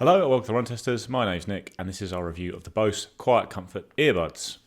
Hello and welcome to Run Testers. My name's Nick and this is our review of the Bose QuietComfort Earbuds.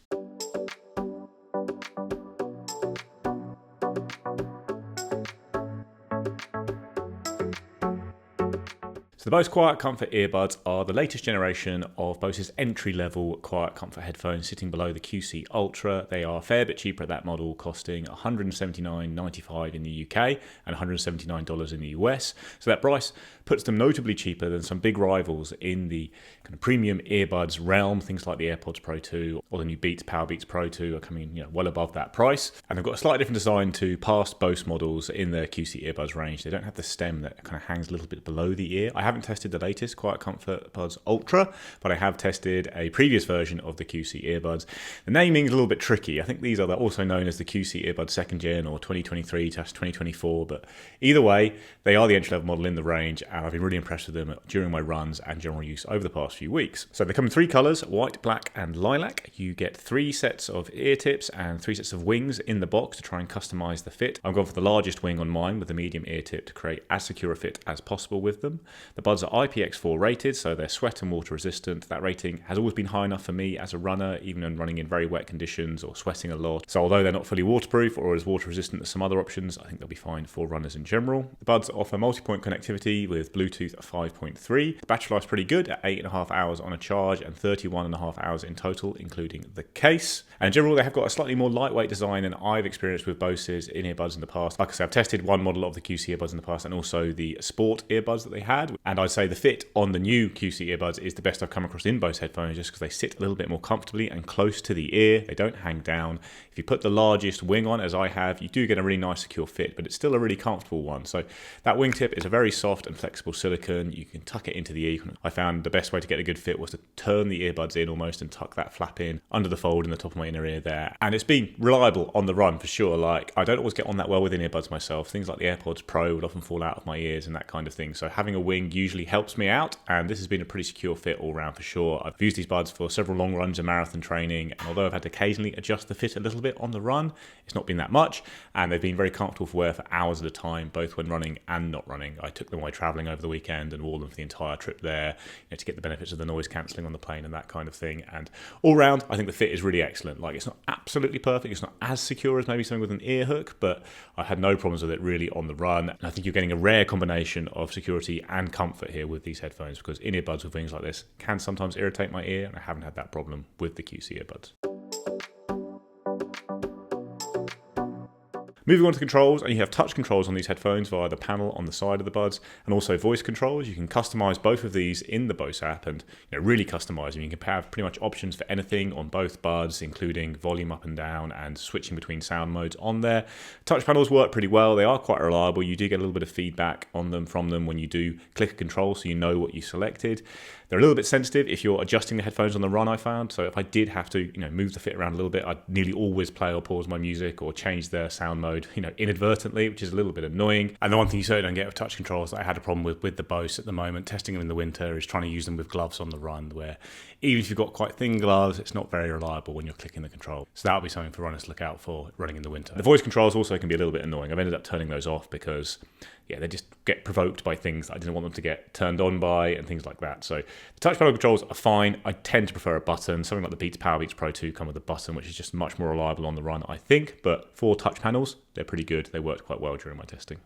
So the Bose QuietComfort Earbuds are the latest generation of Bose's entry-level QuietComfort headphones sitting below the QC Ultra. They are a fair bit cheaper at that model, costing $179.95 in the UK and $179 in the US. So that price puts them notably cheaper than some big rivals in the kind of premium earbuds realm. Things like the AirPods Pro 2 or the new Powerbeats Pro 2 are coming well above that price. And they've got a slightly different design to past Bose models in their QC Earbuds range. They don't have the stem that kind of hangs a little bit below the ear. I haven't tested the latest QuietComfort Buds Ultra, but I have tested a previous version of the QC Earbuds. The naming is a little bit tricky. I think these are also known as the QC Earbuds 2nd Gen or 2023/2024, but either way, they are the entry-level model in the range, and I've been really impressed with them during my runs and general use over the past few weeks. So they come in three colours, white, black, and lilac. You get 3 sets of ear tips and 3 sets of wings in the box to try and customise the fit. I've gone for the largest wing on mine with the medium ear tip to create as secure a fit as possible with them. The buds are IPX4 rated, so they're sweat and water resistant. That rating has always been high enough for me as a runner, even when running in very wet conditions or sweating a lot. So although they're not fully waterproof or as water resistant as some other options, I think they'll be fine for runners in general. The buds offer multi-point connectivity with Bluetooth 5.3. The battery life's pretty good at 8.5 hours on a charge and 31.5 hours in total, including the case. And in general, they have got a slightly more lightweight design than I've experienced with Bose's in-earbuds in the past. Like I said, I've tested one model of the QC earbuds in the past and also the sport earbuds that they had. And I'd say the fit on the new QC earbuds is the best I've come across in Bose headphones, just because they sit a little bit more comfortably and close to the ear. They don't hang down. If you put the largest wing on, as I have, you do get a really nice secure fit, but it's still a really comfortable one. So that wingtip is a very soft and flexible silicone. You can tuck it into the ear. I found the best way to get a good fit was to turn the earbuds in almost and tuck that flap in under the fold in the top of my inner ear there. And it's been reliable on the run for sure. Like, I don't always get on that well with in-earbuds myself. Things like the AirPods Pro would often fall out of my ears and that kind of thing. So having a wing usually helps me out, and this has been a pretty secure fit all round for sure. I've used these buds for several long runs and marathon training, and although I've had to occasionally adjust the fit a little bit on the run, it's not been that much, and they've been very comfortable for wear for hours at a time, both when running and not running. I took them away travelling over the weekend and wore them for the entire trip there, to get the benefits of the noise cancelling on the plane and that kind of thing. And all round, I think the fit is really excellent. Like, it's not absolutely perfect, it's not as secure as maybe something with an ear hook, but I had no problems with it really on the run. And I think you're getting a rare combination of security and comfort here with these headphones, because in-earbuds with wings like this can sometimes irritate my ear, and I haven't had that problem with the QC earbuds. Moving on to controls, and you have touch controls on these headphones via the panel on the side of the buds, and also voice controls. You can customize both of these in the Bose app and really customize them. You can have pretty much options for anything on both buds, including volume up and down and switching between sound modes on there. Touch panels work pretty well. They are quite reliable. You do get a little bit of feedback on them from them when you do click a control, so you know what you selected. They're a little bit sensitive if you're adjusting the headphones on the run, I found. So if I did have to, move the fit around a little bit, I'd nearly always play or pause my music or change their sound mode, inadvertently, which is a little bit annoying. And the one thing you certainly don't get with touch controls that I had a problem with the Bose at the moment, testing them in the winter, is trying to use them with gloves on the run, where even if you've got quite thin gloves, it's not very reliable when you're clicking the control. So that'll be something for runners to look out for running in the winter. The voice controls also can be a little bit annoying. I've ended up turning those off because they just get provoked by things that I didn't want them to get turned on by and things like that. So the touch panel controls are fine. I tend to prefer a button. Something like the Powerbeats Pro 2 come with a button, which is just much more reliable on the run, I think. But for touch panels, they're pretty good. They worked quite well during my testing.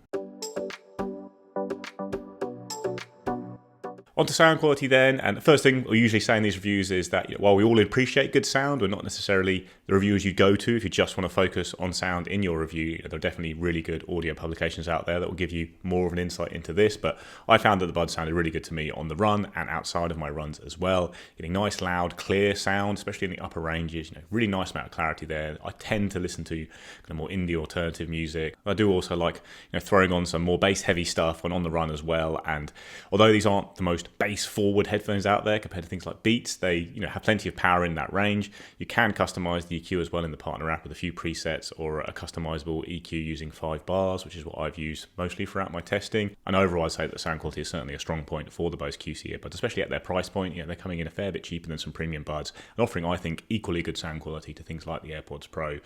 On to sound quality then, and the first thing we usually say in these reviews is that while we all appreciate good sound, we're not necessarily the reviewers you go to if you just want to focus on sound in your review. There are definitely really good audio publications out there that will give you more of an insight into this, but I found that the buds sounded really good to me on the run and outside of my runs as well. Getting nice, loud, clear sound, especially in the upper ranges, really nice amount of clarity there. I tend to listen to kind of more indie alternative music. I do also like throwing on some more bass heavy stuff when on the run as well, and although these aren't the most bass forward headphones out there compared to things like Beats, they have plenty of power in that range. You can customize the EQ as well in the partner app with a few presets or a customizable EQ using 5 bars, which is what I've used mostly throughout my testing. And overall, I'd say that sound quality is certainly a strong point for the Bose QC Earbuds, especially at their price point. They're coming in a fair bit cheaper than some premium buds and offering, I think, equally good sound quality to things like the AirPods Pro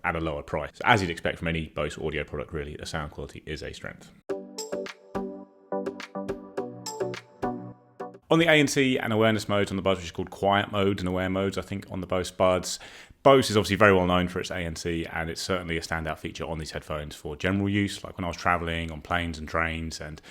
at a lower price. So as you'd expect from any Bose audio product, really, the sound quality is a strength. On the ANC and Awareness modes on the Buds, which is called Quiet modes and Aware modes, I think, on the Bose Buds, Bose is obviously very well known for its ANC, and it's certainly a standout feature on these headphones for general use, like when I was traveling on planes and trains, and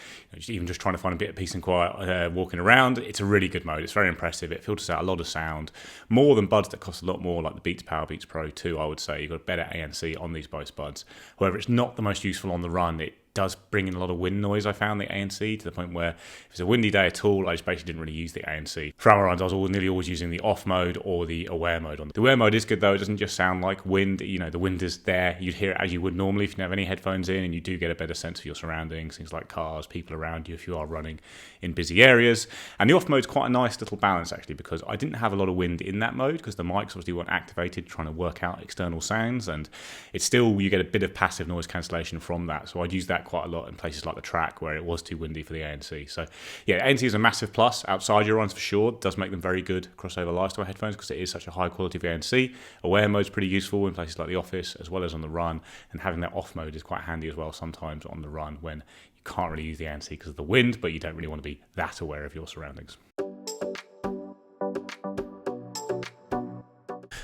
even just trying to find a bit of peace and quiet walking around. It's a really good mode. It's very impressive. It filters out a lot of sound, more than Buds that cost a lot more, like the Beats Powerbeats Pro 2, I would say. You've got better ANC on these Bose Buds. However, it's not the most useful on the run. It does bring in a lot of wind noise, I found, the ANC, to the point where if it's a windy day at all, I just basically didn't really use the ANC. For our runs, I was nearly always using the off mode or the aware mode. The aware mode is good though. It doesn't just sound like wind. The wind is there. You'd hear it as you would normally if you don't have any headphones in, and you do get a better sense of your surroundings, things like cars, people around you if you are running in busy areas. And the off mode's quite a nice little balance actually, because I didn't have a lot of wind in that mode because the mics obviously weren't activated trying to work out external sounds, and it's still, you get a bit of passive noise cancellation from that. So I'd use that quite a lot in places like the track where it was too windy for the ANC. So yeah, ANC is a massive plus outside your runs for sure. It does make them very good crossover lifestyle headphones because it is such a high quality of ANC. Aware mode is pretty useful in places like the office as well as on the run, and having that off mode is quite handy as well sometimes on the run when you can't really use the ANC because of the wind, but you don't really want to be that aware of your surroundings.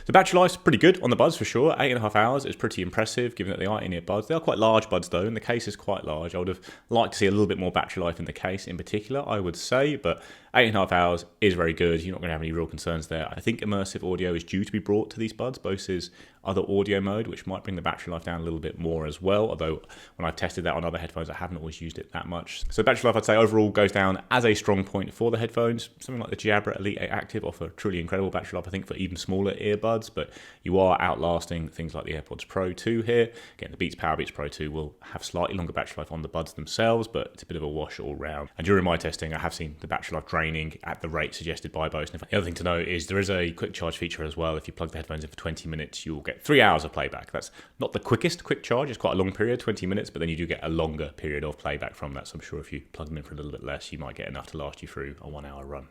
The battery life's pretty good on the Buds for sure. 8.5 hours is pretty impressive given that they are in-ear buds. They are quite large buds though, and the case is quite large. I would have liked to see a little bit more battery life in the case in particular, I would say, but 8.5 hours is very good. You're not going to have any real concerns there. I think immersive audio is due to be brought to these buds. Bose's other audio mode, which might bring the battery life down a little bit more as well, although when I've tested that on other headphones, I haven't always used it that much. So battery life, I'd say overall goes down as a strong point for the headphones. Something like the Jabra Elite 8 Active offer truly incredible battery life, I think, for even smaller earbuds, but you are outlasting things like the AirPods Pro 2 here. Again, the Beats Powerbeats Pro 2 will have slightly longer battery life on the buds themselves, but it's a bit of a wash all round. And during my testing, I have seen the battery life draining at the rate suggested by Bose. And the other thing to note is there is a quick charge feature as well. If you plug the headphones in for 20 minutes, you'll get 3 hours of playback. That's not the quickest quick charge. It's quite a long period, 20 minutes, but then you do get a longer period of playback from that. So I'm sure if you plug them in for a little bit less, you might get enough to last you through a 1 hour run.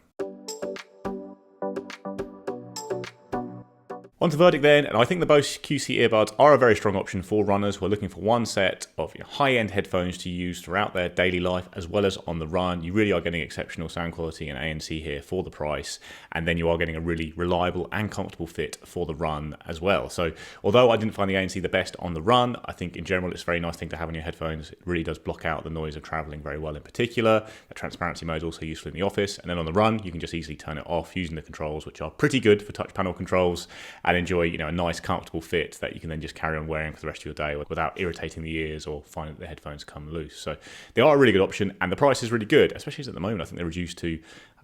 On to verdict then, and I think the Bose QC Earbuds are a very strong option for runners who are looking for one set of high-end headphones to use throughout their daily life as well as on the run. You really are getting exceptional sound quality and ANC here for the price, and then you are getting a really reliable and comfortable fit for the run as well. So although I didn't find the ANC the best on the run, I think in general it's a very nice thing to have on your headphones. It really does block out the noise of traveling very well in particular. The transparency mode is also useful in the office, and then on the run you can just easily turn it off using the controls, which are pretty good for touch panel controls, and enjoy a nice comfortable fit that you can then just carry on wearing for the rest of your day without irritating the ears or finding that the headphones come loose. So they are a really good option, and the price is really good, especially as at the moment I think they're reduced to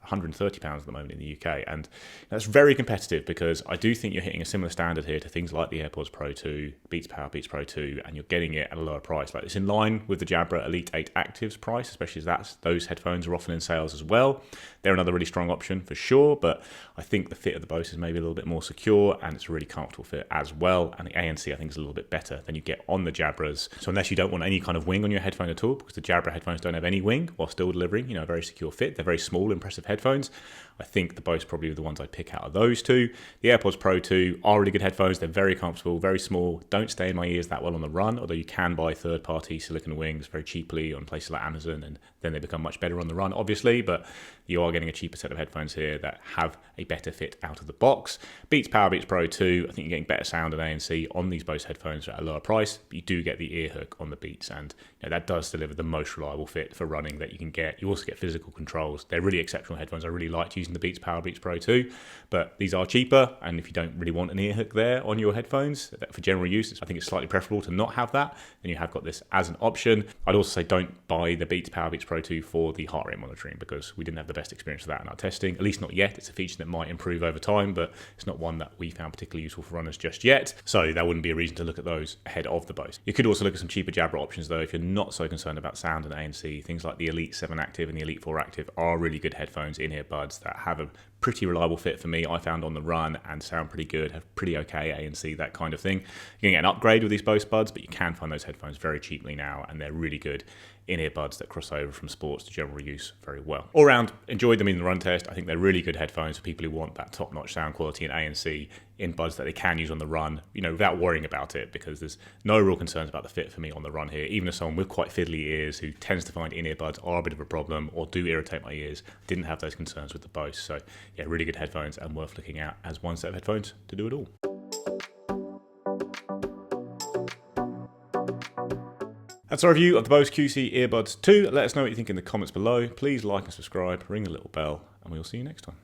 £130 at the moment in the UK, and that's very competitive because I do think you're hitting a similar standard here to things like the AirPods Pro 2, Beats Powerbeats Pro 2, and you're getting it at a lower price. Like, it's in line with the Jabra Elite 8 Actives price, especially as those headphones are often in sales as well. They're another really strong option for sure, but I think the fit of the Bose is maybe a little bit more secure, and it's a really comfortable fit as well, and the ANC I think is a little bit better than you get on the Jabras. So unless you don't want any kind of wing on your headphone at all, because the Jabra headphones don't have any wing while still delivering a very secure fit, they're very small, impressive headphones. I think the Bose probably are the ones I'd pick out of those two. The AirPods Pro 2 are really good headphones. They're very comfortable, very small, don't stay in my ears that well on the run, although you can buy third-party silicone wings very cheaply on places like Amazon, and then they become much better on the run, obviously, but you are getting a cheaper set of headphones here that have a better fit out of the box. Beats Powerbeats Pro 2, I think you're getting better sound and ANC on these Bose headphones at a lower price, but you do get the ear hook on the Beats, and that does deliver the most reliable fit for running that you can get. You also get physical controls. They're really exceptional headphones. I really liked using the Beats Powerbeats Pro 2, but these are cheaper, and if you don't really want an ear hook there on your headphones for general use, I think it's slightly preferable to not have that, and you have got this as an option. I'd also say don't buy the Beats Powerbeats Pro 2 for the heart rate monitoring, because we didn't have the best experience with that in our testing, at least not yet. It's a feature that might improve over time, but it's not one that we found particularly useful for runners just yet, so that wouldn't be a reason to look at those ahead of the Bose. You could also look at some cheaper Jabra options though if you're not so concerned about sound and ANC. Things like the Elite 7 Active and the Elite 4 Active are really good headphones, in-ear buds that have a pretty reliable fit for me, I found, on the run, and sound pretty good, have pretty okay ANC, that kind of thing. You can get an upgrade with these Bose buds, but you can find those headphones very cheaply now, and they're really good in-ear buds that cross over from sports to general use very well. All round, enjoyed them in the run test. I think they're really good headphones for people who want that top-notch sound quality and ANC in buds that they can use on the run, without worrying about it, because there's no real concerns about the fit for me on the run here. Even as someone with quite fiddly ears who tends to find in-ear buds are a bit of a problem or do irritate my ears, didn't have those concerns with the Bose. So yeah, really good headphones and worth looking at as one set of headphones to do it all. That's our review of the Bose QC Earbuds 2. Let us know what you think in the comments below. Please like and subscribe, ring the little bell, and we'll see you next time.